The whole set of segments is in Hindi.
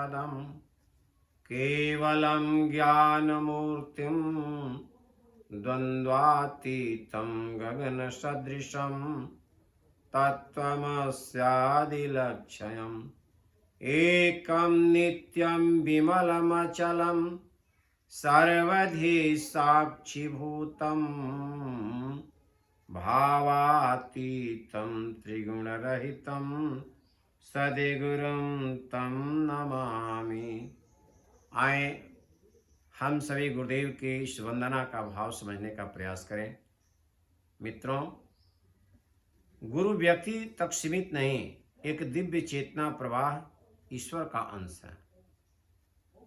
सुखदं केवलं ज्ञानमूर्तिं द्वन्द्वातीतं गगनसदृशं तत्त्वमस्यादिलक्ष्यम् एकं नित्यं विमलमचलं सर्वधि साक्षिभूतं भावातीतं त्रिगुणरहितं सद्गुरुं तं नमामि। आए हम सभी गुरुदेव की इस वंदना का भाव समझने का प्रयास करें। मित्रों, गुरु व्यक्ति तक सीमित नहीं, एक दिव्य चेतना प्रवाह ईश्वर का अंश है।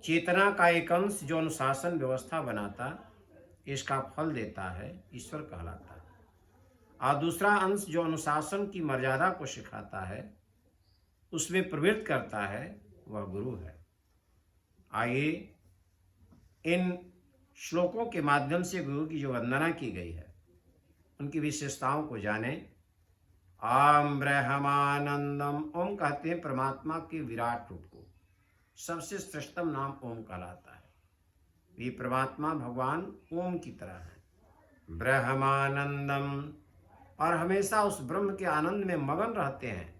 चेतना का एक अंश जो अनुशासन व्यवस्था बनाता, इसका फल देता है, ईश्वर कहलाता है। और दूसरा अंश जो अनुशासन की मर्यादा को सिखाता है, उसमें प्रवृत्त करता है, वह गुरु है। आइए इन श्लोकों के माध्यम से गुरु की जो वंदना की गई है, उनकी विशेषताओं को जानें। आम ब्रह्मानंदम, ओम कहते हैं परमात्मा के विराट रूप को। सबसे श्रेष्ठतम नाम ओम कहलाता है। ये परमात्मा भगवान ओम की तरह है। ब्रह्मानंदम, और हमेशा उस ब्रह्म के आनंद में मगन रहते हैं।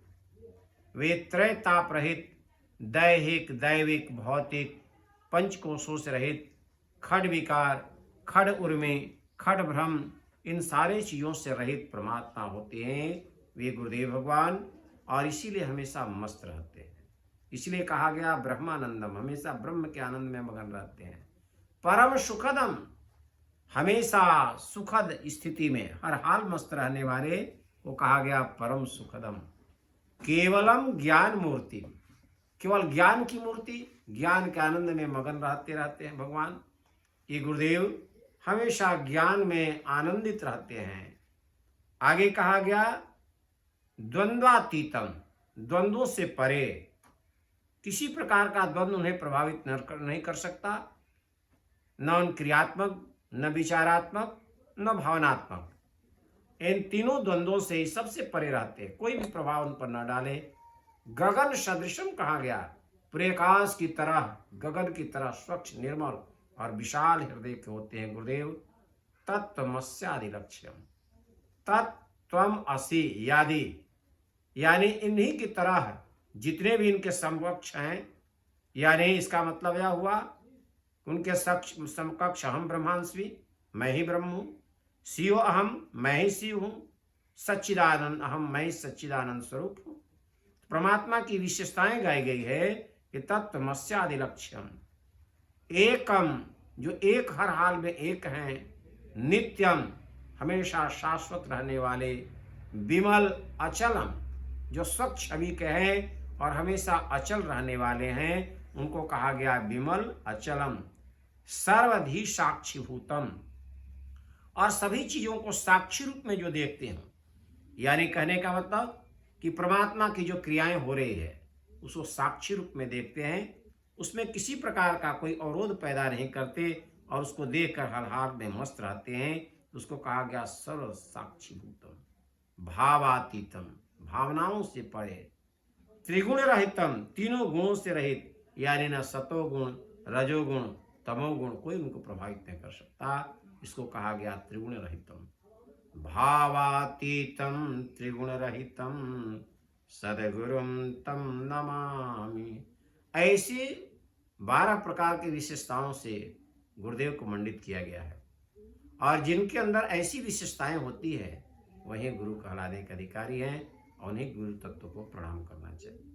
वे त्रय ताप रहित, दैहिक दैविक भौतिक पंचकोशों से रहित, खड विकार, खड उर्मी, खड भ्रम, इन सारे चीज़ों से रहित परमात्मा होते हैं वे गुरुदेव भगवान। और इसीलिए हमेशा मस्त रहते हैं। इसलिए कहा गया ब्रह्मानंदम, हमेशा ब्रह्म के आनंद में मगन रहते हैं। परम सुखदम, हमेशा सुखद स्थिति में हर हाल मस्त रहने वाले को कहा गया परम सुखदम। केवलम ज्ञान मूर्ति, केवल ज्ञान की मूर्ति, ज्ञान के आनंद में मगन रहते हैं भगवान। ये गुरुदेव हमेशा ज्ञान में आनंदित रहते हैं। आगे कहा गया द्वंद्वातीतम, द्वंद्वों से परे, किसी प्रकार का द्वंद्व उन्हें प्रभावित नहीं कर सकता। न क्रियात्मक, न विचारात्मक, न भावनात्मक। इन तीनों द्वंद्वों से सबसे परे रहते, कोई भी प्रभाव उन पर न डाले। गगन सदृशम कहा गया, प्रकाश की तरह, गगन की तरह स्वच्छ, निर्मल और विशाल हृदय के होते हैं गुरुदेव। तत्त्वमस्यादि लक्ष्यम, तत्त्वम असि यादि, यानी इन्हीं की तरह जितने भी इनके समकक्ष हैं, यानी इसका मतलब यह हुआ उनके समकक्ष अहम ब्रह्मांस्मि, मैं ही ब्रह्म हूँ। शिव अहम, मैं ही शिव हूँ। सच्चिदानंद अहम, मैं ही सच्चिदानंद स्वरूप हूँ। परमात्मा की विशेषताएं गाई गई है कि तत्त्वमस्यादि लक्ष्यम, एकम, जो एक हर हाल में एक हैं, नित्यम, हमेशा शाश्वत रहने वाले, विमल अचलम, जो स्वच्छ छवि के हैं और हमेशा अचल रहने वाले हैं, उनको कहा गया विमल अचलम। सर्वधि साक्षीभूतम, और सभी चीजों को साक्षी रूप में जो देखते हैं, यानी कहने का मतलब कि परमात्मा की जो क्रियाएं हो रही है उसको साक्षी रूप में देखते हैं, उसमें किसी प्रकार का कोई अवरोध पैदा नहीं करते और उसको देखकर हर हाल में मस्त रहते हैं। उसको कहा गया सर्व साक्षीभूतम, भावातीतम, भावनाओं से परे, त्रिगुण रहितम, तीनों गुणों से रहित, यानी न सतोगुण, रजोगुण, तमोगुण कोई उनको प्रभावित नहीं कर सकता। इसको कहा गया त्रिगुण रहितम। भावातीतम त्रिगुण रहितम सद्गुरुम तम नमामि। ऐसी 12 प्रकार की विशेषताओं से गुरुदेव को मंडित किया गया है, और जिनके अंदर ऐसी विशेषताएं होती है वही गुरु कहलाने के अधिकारी हैं, और उन्हीं गुरु तत्व को प्रणाम करना चाहिए।